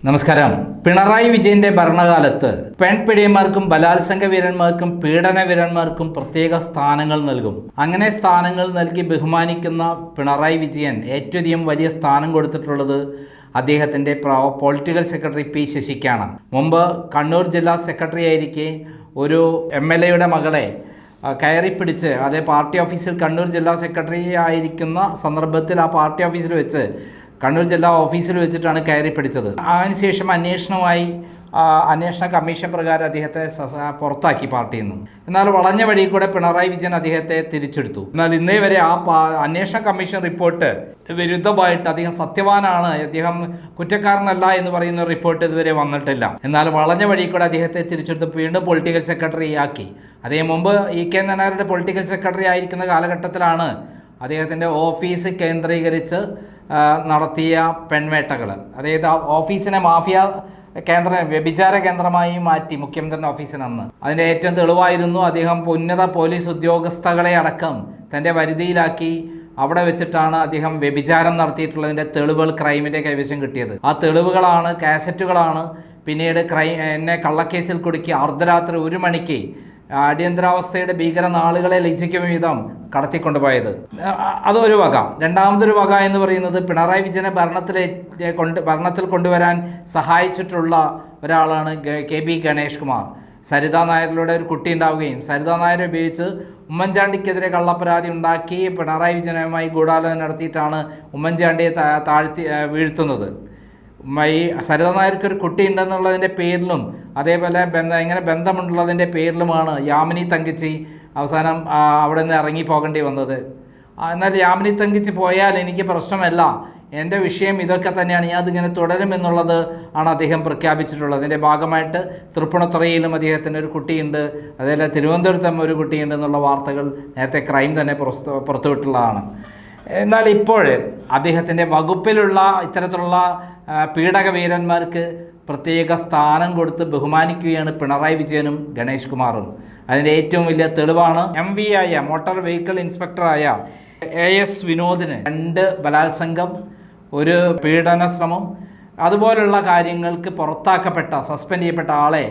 നമസ്കാരം. പിണറായി വിജയന്റെ ഭരണകാലത്ത് പെൺപിടിയന്മാർക്കും ബലാത്സംഗ വീരന്മാർക്കും പീഡന വീരന്മാർക്കും പ്രത്യേക സ്ഥാനങ്ങൾ നൽകും. അങ്ങനെ സ്ഥാനങ്ങൾ നൽകി ബഹുമാനിക്കുന്ന പിണറായി വിജയൻ ഏറ്റവും വലിയ സ്ഥാനം കൊടുത്തിട്ടുള്ളത് അദ്ദേഹത്തിൻ്റെ പൊളിറ്റിക്കൽ സെക്രട്ടറി പി ശശിക്കാണ്. മുമ്പ് കണ്ണൂർ ജില്ലാ സെക്രട്ടറി ആയിരിക്കെ ഒരു MLA മകളെ കയറിപ്പിടിച്ച് അതേ പാർട്ടി ഓഫീസിൽ കണ്ണൂർ ജില്ലാ സെക്രട്ടറി ആയിരിക്കുന്ന സന്ദർഭത്തിൽ ആ പാർട്ടി ഓഫീസിൽ വെച്ച് കണ്ണൂർ ജില്ലാ ഓഫീസിൽ വെച്ചിട്ടാണ് കയറി പിടിച്ചത്. അതിനുശേഷം അന്വേഷണ കമ്മീഷൻ പ്രകാരം അദ്ദേഹത്തെ പുറത്താക്കി പാർട്ടിയിൽ നിന്ന്. എന്നാൽ വളഞ്ഞ വഴി കൂടെ പിണറായി വിജയൻ അദ്ദേഹത്തെ തിരിച്ചെടുത്തു. എന്നാൽ ഇന്നേ വരെ അന്വേഷണ കമ്മീഷൻ റിപ്പോർട്ട് വിരുദ്ധമായിട്ട് അദ്ദേഹം സത്യവാനാണ്, അദ്ദേഹം കുറ്റക്കാരനല്ല എന്ന് പറയുന്ന റിപ്പോർട്ട് ഇതുവരെ വന്നിട്ടില്ല. എന്നാൽ വളഞ്ഞ വഴി കൂടെ അദ്ദേഹത്തെ തിരിച്ചെടുത്ത് വീണ്ടും പൊളിറ്റിക്കൽ സെക്രട്ടറി ആക്കി. അതേ മുമ്പ് EK നായനാരുടെ പൊളിറ്റിക്കൽ സെക്രട്ടറി ആയിരിക്കുന്ന കാലഘട്ടത്തിലാണ് അദ്ദേഹത്തിൻ്റെ ഓഫീസ് കേന്ദ്രീകരിച്ച് നടത്തിയ പെൺവേട്ടകൾ, അതായത് ഓഫീസിനെ മാഫിയ വ്യഭിചാര കേന്ദ്രമായി മാറ്റി മുഖ്യമന്ത്രിയുടെ ഓഫീസിനന്ന്. അതിൻ്റെ ഏറ്റവും തെളിവായിരുന്നു അദ്ദേഹം ഉന്നത പോലീസ് ഉദ്യോഗസ്ഥകളെ അടക്കം തൻ്റെ വരുതിയിലാക്കി അവിടെ വെച്ചിട്ടാണ് അദ്ദേഹം വ്യഭിചാരം നടത്തിയിട്ടുള്ളതിൻ്റെ തെളിവുകൾ ക്രൈമിൻ്റെ കൈവശം കിട്ടിയത്. ആ തെളിവുകളാണ്, കാസറ്റുകളാണ് പിന്നീട് എന്നെ കള്ളക്കേസിൽ കുടുക്കി അർദ്ധരാത്രി 1 മണിക്ക് അടിയന്തരാവസ്ഥയുടെ ഭീകര നാളുകളെ ലജ്ജിക്കും വിധം കടത്തിക്കൊണ്ടുപോയത്. അതൊരു വക. രണ്ടാമതൊരു വക എന്ന് പറയുന്നത് പിണറായി വിജയനെ ഭരണത്തിൽ കൊണ്ടുവരാൻ സഹായിച്ചിട്ടുള്ള ഒരാളാണ് KB ഗണേഷ് കുമാർ. സരിതാ നായരിലൂടെ ഒരു കുട്ടി ഉണ്ടാവുകയും സരിതാ നായരെ ഉപയോഗിച്ച് ഉമ്മൻചാണ്ടിക്കെതിരെ കള്ളപ്പരാതി ഉണ്ടാക്കി പിണറായി വിജയനുമായി ഗൂഢാലോചന നടത്തിയിട്ടാണ് ഉമ്മൻചാണ്ടിയെ വീഴ്ത്തുന്നത്. ഈ സരിതാ നായർക്ക് ഒരു കുട്ടി ഉണ്ടെന്നുള്ളതിൻ്റെ പേരിലും അതേപോലെ ഇങ്ങനെ ബന്ധമുള്ളതിൻ്റെ പേരിലുമാണ് യാമിനി തങ്കച്ചി അവസാനം അവിടെ നിന്ന് ഇറങ്ങി പോകേണ്ടി വന്നത്. എന്നാൽ യാമിനി തങ്കച്ചി പോയാൽ എനിക്ക് പ്രശ്നമല്ല, എൻ്റെ വിഷയം ഇതൊക്കെ തന്നെയാണ്, ഞാൻ അതിങ്ങനെ തുടരുമെന്നുള്ളത് ആണ് അദ്ദേഹം പ്രഖ്യാപിച്ചിട്ടുള്ളത്. അതിൻ്റെ ഭാഗമായിട്ട് തൃപ്പൂണിത്തുറയിലും അദ്ദേഹത്തിന് ഒരു കുട്ടിയുണ്ട്, അതേപോലെ തിരുവനന്തപുരത്തും ഒരു കുട്ടിയുണ്ട് എന്നുള്ള വാർത്തകൾ നേരത്തെ ക്രൈം തന്നെ പുറത്തുവിട്ടുള്ളതാണ്. എന്നാൽ ഇപ്പോൾ അദ്ദേഹത്തിൻ്റെ വകുപ്പിലുള്ള ഇത്തരത്തിലുള്ള പീഡക വീരന്മാർക്ക് പ്രത്യേക സ്ഥാനം കൊടുത്ത് ബഹുമാനിക്കുകയാണ് പിണറായി വിജയനും ഗണേഷ് കുമാറും. അതിൻ്റെ ഏറ്റവും വലിയ തെളിവാണ് MV ആയ മോട്ടോർ വെഹിക്കിൾ ഇൻസ്പെക്ടറായ AS വിനോദിന് 2 ബലാത്സംഗം, 1 പീഡന ശ്രമം, അതുപോലുള്ള കാര്യങ്ങൾക്ക് സസ്പെൻഡ് ചെയ്യപ്പെട്ട ആളെ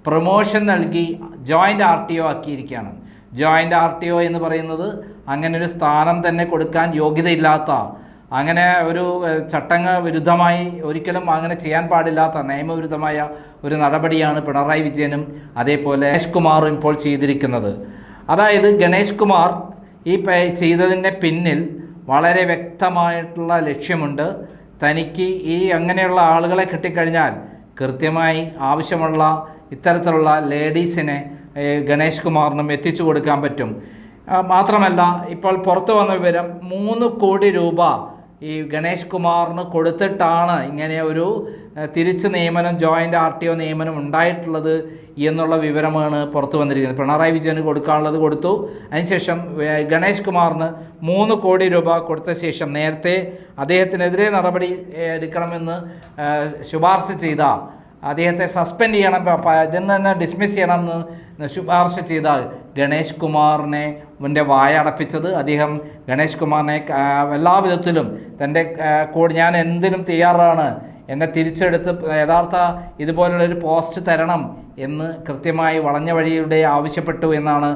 പ്രൊമോഷൻ നൽകി ജോയിൻ്റ് RTO ആക്കിയിരിക്കുകയാണ്. ജോയിൻ്റ് RTO എന്ന് പറയുന്നത് അങ്ങനെ ഒരു സ്ഥാനം തന്നെ കൊടുക്കാൻ യോഗ്യതയില്ലാത്ത, അങ്ങനെ ഒരു ചട്ടങ്ങൾ വിരുദ്ധമായി ഒരിക്കലും അങ്ങനെ ചെയ്യാൻ പാടില്ലാത്ത നിയമവിരുദ്ധമായ ഒരു നടപടിയാണ് പിണറായി വിജയനും അതേപോലെ ഗണേഷ് കുമാറും ഇപ്പോൾ ചെയ്തിരിക്കുന്നത്. അതായത് ഗണേഷ് കുമാർ ഈ ചെയ്തതിൻ്റെ പിന്നിൽ വളരെ വ്യക്തമായിട്ടുള്ള ലക്ഷ്യമുണ്ട്. തനിക്ക് അങ്ങനെയുള്ള ആളുകളെ കിട്ടിക്കഴിഞ്ഞാൽ കൃത്യമായി ആവശ്യമുള്ള ഇത്തരത്തിലുള്ള ലേഡീസിനെ ഗണേഷ് കുമാറിനും എത്തിച്ചു കൊടുക്കാൻ പറ്റും. മാത്രമല്ല, ഇപ്പോൾ പുറത്തു വന്ന വിവരം 3 കോടി രൂപ ഈ ഗണേഷ് കുമാറിന് കൊടുത്തിട്ടാണ് ഇങ്ങനെ ഒരു തിരിച്ച് നിയമനം, ജോയിൻ്റ് RTO നിയമനം ഉണ്ടായിട്ടുള്ളത് എന്നുള്ള വിവരമാണ് പുറത്തു വന്നിരിക്കുന്നത്. പിണറായി വിജയന് കൊടുക്കാനുള്ളത് കൊടുത്തു. അതിനുശേഷം ഗണേഷ് കുമാറിന് 3 കോടി രൂപ കൊടുത്ത ശേഷം നേരത്തെ അദ്ദേഹത്തിനെതിരെ നടപടി എടുക്കണമെന്ന് ശുപാർശ ചെയ്ത, അദ്ദേഹത്തെ സസ്പെൻഡ് ചെയ്യണം, ഇതിൽ നിന്ന് ഡിസ്മിസ് ചെയ്യണമെന്ന് ശുപാർശ ചെയ്ത ഗണേഷ് കുമാറിനെ വായ അടപ്പിച്ചത്. അദ്ദേഹം ഗണേഷ് കുമാറിനെ എല്ലാ വിധത്തിലും തൻ്റെ ഞാൻ എന്തിനും തയ്യാറാണ്, എന്നെ തിരിച്ചെടുത്ത് യഥാർത്ഥ ഇതുപോലുള്ളൊരു പോസ്റ്റ് തരണം എന്ന് കൃത്യമായി വളഞ്ഞ വഴിയുടെ ആവശ്യപ്പെട്ടു എന്നാണ്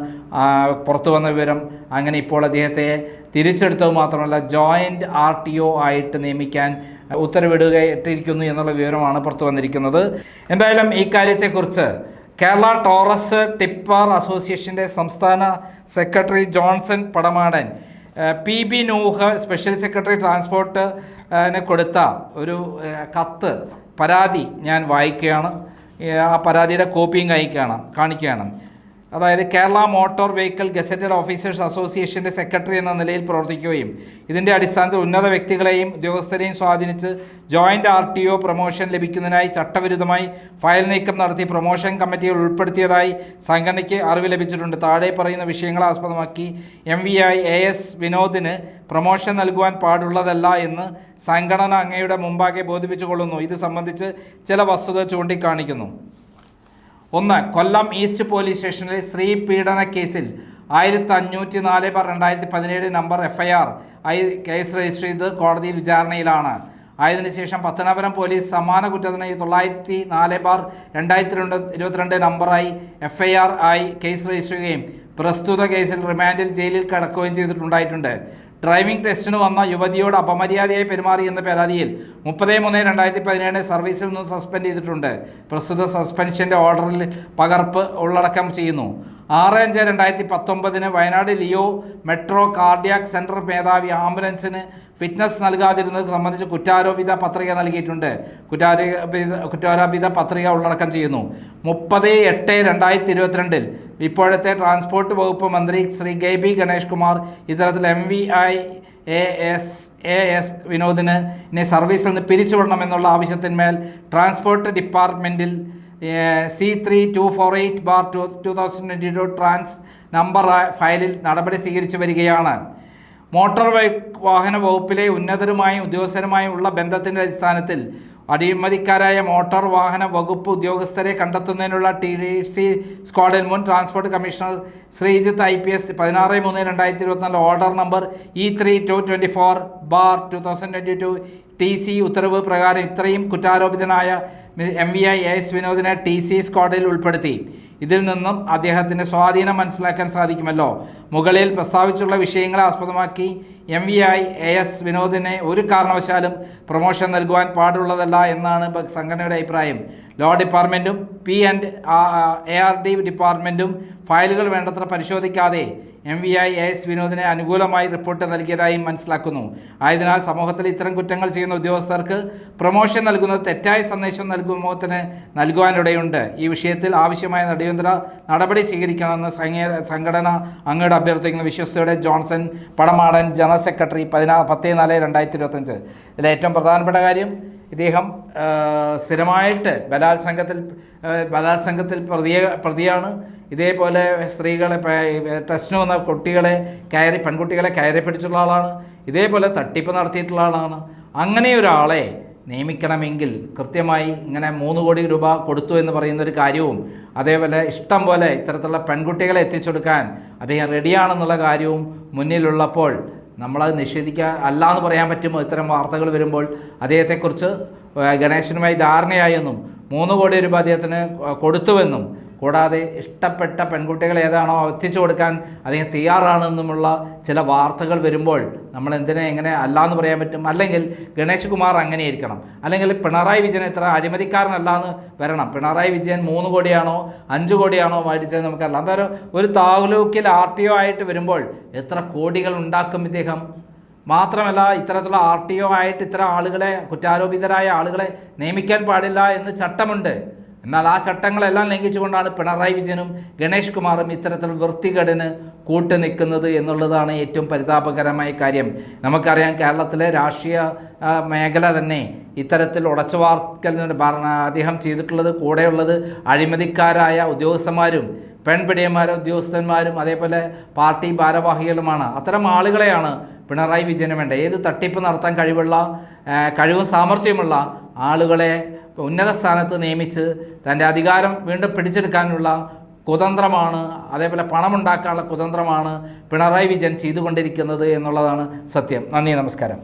പുറത്തു വന്ന വിവരം. അങ്ങനെ ഇപ്പോൾ അദ്ദേഹത്തെ തിരിച്ചെടുത്തത് മാത്രമല്ല ജോയിൻ്റ് RTO ആയിട്ട് നിയമിക്കാൻ ഉത്തരവിടുകയിട്ടിരിക്കുന്നു എന്നുള്ള വിവരമാണ് പുറത്തു വന്നിരിക്കുന്നത്. എന്തായാലും ഈ കാര്യത്തെക്കുറിച്ച് കേരള ടോറസ് ടിപ്പർ അസോസിയേഷൻ്റെ സംസ്ഥാന secretary Johnson Padamadan PB Nooh special secretary ട്രാൻസ്പോർട്ടിന് കൊടുത്ത ഒരു പരാതി ഞാൻ വായിക്കുകയാണ്. ആ പരാതിയുടെ കോപ്പിയും കാണിക്കുകയാണ്. അതായത് Kerala motor vehicle gazetted officers അസോസിയേഷൻ്റെ സെക്രട്ടറി എന്ന നിലയിൽ പ്രവർത്തിക്കുകയും ഇതിൻ്റെ അടിസ്ഥാനത്തിൽ ഉന്നത വ്യക്തികളെയും ഉദ്യോഗസ്ഥരെയും സ്വാധീനിച്ച് ജോയിൻ്റ് RTO പ്രൊമോഷൻ ലഭിക്കുന്നതിനായി ചട്ടവിരുദ്ധമായി ഫയൽ നീക്കം നടത്തി പ്രൊമോഷൻ കമ്മിറ്റിയിൽ ഉൾപ്പെടുത്തിയതായി സംഘടനയ്ക്ക് അറിവ് ലഭിച്ചിട്ടുണ്ട്. താഴെ പറയുന്ന വിഷയങ്ങളെ ആസ്പദമാക്കി MV AS വിനോദിന് പ്രൊമോഷൻ നൽകുവാൻ പാടുള്ളതല്ല എന്ന് സംഘടന അങ്ങയുടെ മുമ്പാകെ ബോധിപ്പിച്ചു കൊള്ളുന്നു. ഇത് സംബന്ധിച്ച് ചില വസ്തുത ചൂണ്ടിക്കാണിക്കുന്നു. 1. കൊല്ലം ഈസ്റ്റ് പോലീസ് സ്റ്റേഷനിലെ സ്ത്രീ പീഡന കേസിൽ 1504/2017 നമ്പർ FIR ആയി കേസ് രജിസ്റ്റർ ചെയ്ത് കോടതിയിൽ വിചാരണയിലാണ്. ആയതിനുശേഷം പത്തനാപുരം പോലീസ് സമാന കുറ്റത്തിന് 904/2022 നമ്പറായി FIR ആയി കേസ് രജിസ്റ്റർ ചെയ്യുകയും പ്രസ്തുത കേസിൽ റിമാൻഡിൽ ജയിലിൽ കിടക്കുകയും ചെയ്തിട്ടുണ്ടായിട്ടുണ്ട്. ഡ്രൈവിംഗ് ടെസ്റ്റിന് വന്ന യുവതിയോട് അപമര്യാദയായി പെരുമാറി എന്ന പരാതിയിൽ 30/3/2017 സർവീസിൽ നിന്ന് സസ്പെൻഡ് ചെയ്തിട്ടുണ്ട്. പ്രസ്തുത സസ്പെൻഷൻ്റെ ഓർഡറിൽ പകർപ്പ് ഉള്ളടക്കം ചെയ്യുന്നു. 6/5/2019 Wayanad Leo metro cardiac centre മേധാവി ആംബുലൻസിന് ഫിറ്റ്നസ് നൽകാതിരുന്നത് സംബന്ധിച്ച് കുറ്റാരോപിത പത്രിക നൽകിയിട്ടുണ്ട്. കുറ്റാരോപിത പത്രിക ഉള്ളടക്കം ചെയ്യുന്നു. 30/8/2022 ഇപ്പോഴത്തെ ട്രാൻസ്പോർട്ട് വകുപ്പ് മന്ത്രി ശ്രീ KB ഗണേഷ് കുമാർ ഇത്തരത്തിൽ MVIAS വിനോദിനെ സർവീസിൽ നിന്ന് പിരിച്ചുവിടണമെന്നുള്ള ആവശ്യത്തിന്മേൽ ട്രാൻസ്പോർട്ട് ഡിപ്പാർട്ട്മെൻറ്റിൽ C3248/2022 ട്രാൻസ് നമ്പർ ഫയലിൽ നടപടി സ്വീകരിച്ചു വരികയാണ്. മോട്ടോർ വാഹന വകുപ്പിലെ ഉന്നതരുമായും ഉദ്യോഗസ്ഥരുമായും ഉള്ള ബന്ധത്തിൻ്റെ അടിസ്ഥാനത്തിൽ അഴിമതിക്കാരായ മോട്ടോർ വാഹന വകുപ്പ് ഉദ്യോഗസ്ഥരെ കണ്ടെത്തുന്നതിനുള്ള TC സ്ക്വാഡിൽ മുൻ transport commissioner Sreejith IPS 16/3/2024 order number E3224/2022 TC ഉത്തരവ് പ്രകാരം ഇത്രയും കുറ്റാരോപിതനായ MVIAS വിനോദിനെ TC സ്ക്വാഡിൽ ഉൾപ്പെടുത്തി. ഇതിൽ നിന്നും അദ്ദേഹത്തിൻ്റെ സ്വാധീനം മനസ്സിലാക്കാൻ സാധിക്കുമല്ലോ. മുകളിൽ പ്രസ്താവിച്ചുള്ള വിഷയങ്ങളെ ആസ്പദമാക്കി MVIAS വിനോദിനെ ഒരു കാരണവശാലും പ്രൊമോഷൻ നൽകുവാൻ പാടുള്ളതല്ല എന്നാണ് സംഘടനയുടെ അഭിപ്രായം. ലോ ഡിപ്പാർട്ട്മെൻറ്റും P&ARD ഡിപ്പാർട്ട്മെൻറ്റും ഫയലുകൾ വേണ്ടത്ര പരിശോധിക്കാതെ MVIAS വിനോദിനെ അനുകൂലമായി റിപ്പോർട്ട് നൽകിയതായി മനസ്സിലാക്കുന്നു. ആയതിനാൽ സമൂഹത്തിൽ ഇത്തരം കുറ്റങ്ങൾ ചെയ്യുന്ന ഉദ്യോഗസ്ഥർക്ക് പ്രൊമോഷൻ നൽകുന്നത് തെറ്റായ സന്ദേശം സമൂഹത്തിന് നൽകുവാനിടയുണ്ട്. ഈ വിഷയത്തിൽ ആവശ്യമായ നടപടി സ്വീകരിക്കണമെന്ന് സംഘടന അങ്ങോട്ട് അഭ്യർത്ഥിക്കുന്ന വിശ്വസ്തയുടെ ജോൺസൺ പടമാടൻ ജനറൽ സെക്രട്ടറി 10/4/2025. ഇതിലെ ഏറ്റവും പ്രധാനപ്പെട്ട കാര്യം ഇദ്ദേഹം സ്ഥിരമായിട്ട് ബലാത്സംഗത്തിൽ പ്രതിയാണ്. ഇതേപോലെ സ്ത്രീകളെ ടെസ്റ്റിന് വന്ന പെൺകുട്ടികളെ കയറി പിടിച്ചിട്ടുള്ള ആളാണ്. ഇതേപോലെ തട്ടിപ്പ് നടത്തിയിട്ടുള്ള ആളാണ്. അങ്ങനെ ഒരാളെ നിയമിക്കണമെങ്കിൽ കൃത്യമായി ഇങ്ങനെ 3 കോടി രൂപ കൊടുത്തു എന്ന് പറയുന്നൊരു കാര്യവും അതേപോലെ ഇഷ്ടം പോലെ ഇത്തരത്തിലുള്ള പെൺകുട്ടികളെ എത്തിച്ചെടുക്കാൻ അദ്ദേഹം റെഡിയാണെന്നുള്ള കാര്യവും മുന്നിലുള്ളപ്പോൾ നമ്മളത് നിഷേധിക്കാൻ അല്ല എന്ന് പറയാൻ പറ്റുമോ? ഇത്തരം വാർത്തകൾ വരുമ്പോൾ അദ്ദേഹത്തെക്കുറിച്ച് ഗണേശനുമായി ധാരണയായെന്നും 3 കോടി രൂപ അദ്ദേഹത്തിന് കൊടുത്തുവെന്നും കൂടാതെ ഇഷ്ടപ്പെട്ട പെൺകുട്ടികൾ ഏതാണോ എത്തിച്ചു കൊടുക്കാൻ അദ്ദേഹം തയ്യാറാണെന്നുമുള്ള ചില വാർത്തകൾ വരുമ്പോൾ നമ്മൾ എങ്ങനെ അല്ല എന്ന് പറയാൻ പറ്റും? അല്ലെങ്കിൽ ഗണേഷ് കുമാർ അങ്ങനെയായിരിക്കണം, അല്ലെങ്കിൽ പിണറായി വിജയൻ ഇത്ര അഴിമതിക്കാരനല്ല എന്ന് വരണം. പിണറായി വിജയൻ 3 കോടിയാണോ 5 കോടിയാണോ മേടിച്ചത് നമുക്കറിയില്ല. അന്നേരം ഒരു താലൂക്കിൽ RTO ആയിട്ട് വരുമ്പോൾ എത്ര കോടികൾ ഉണ്ടാക്കും ഇദ്ദേഹം? മാത്രമല്ല ഇത്തരത്തിലുള്ള RTO ആയിട്ട് ഇത്തരം ആളുകളെ, കുറ്റാരോപിതരായ ആളുകളെ നിയമിക്കാൻ പാടില്ല എന്ന് ചട്ടമുണ്ട്. എന്നാൽ ആ ചട്ടങ്ങളെല്ലാം ലംഘിച്ചുകൊണ്ടാണ് പിണറായി വിജയനും ഗണേഷ് കുമാറും ഇത്തരത്തിൽ വൃത്തികേടിന് കൂട്ടുനിൽക്കുന്നത് എന്നുള്ളതാണ് ഏറ്റവും പരിതാപകരമായ കാര്യം. നമുക്കറിയാം കേരളത്തിലെ രാഷ്ട്രീയ മേഖല തന്നെ ഇത്തരത്തിൽ ഉടച്ചുവാർക്കലിന് അദ്ദേഹം ചെയ്തിട്ടുള്ളത് കൂടെയുള്ളത് അഴിമതിക്കാരായ ഉദ്യോഗസ്ഥന്മാരും ഉദ്യോഗസ്ഥന്മാരും അതേപോലെ പാർട്ടി ഭാരവാഹികളുമാണ്. അത്തരം ആളുകളെയാണ് പിണറായി വിജയന് വേണ്ട. ഏത് തട്ടിപ്പ് നടത്താൻ കഴിവും സാമർഥ്യമുള്ള ആളുകളെ ഉന്നത സ്ഥാനത്ത് നിയമിച്ച് തൻ്റെ അധികാരം വീണ്ടും പിടിച്ചെടുക്കാനുള്ള കുതന്ത്രമാണ്, അതേപോലെ പണമുണ്ടാക്കാനുള്ള കുതന്ത്രമാണ് പിണറായി വിജയൻ ചെയ്തുകൊണ്ടിരിക്കുന്നത് എന്നുള്ളതാണ് സത്യം. നന്ദി, നമസ്കാരം.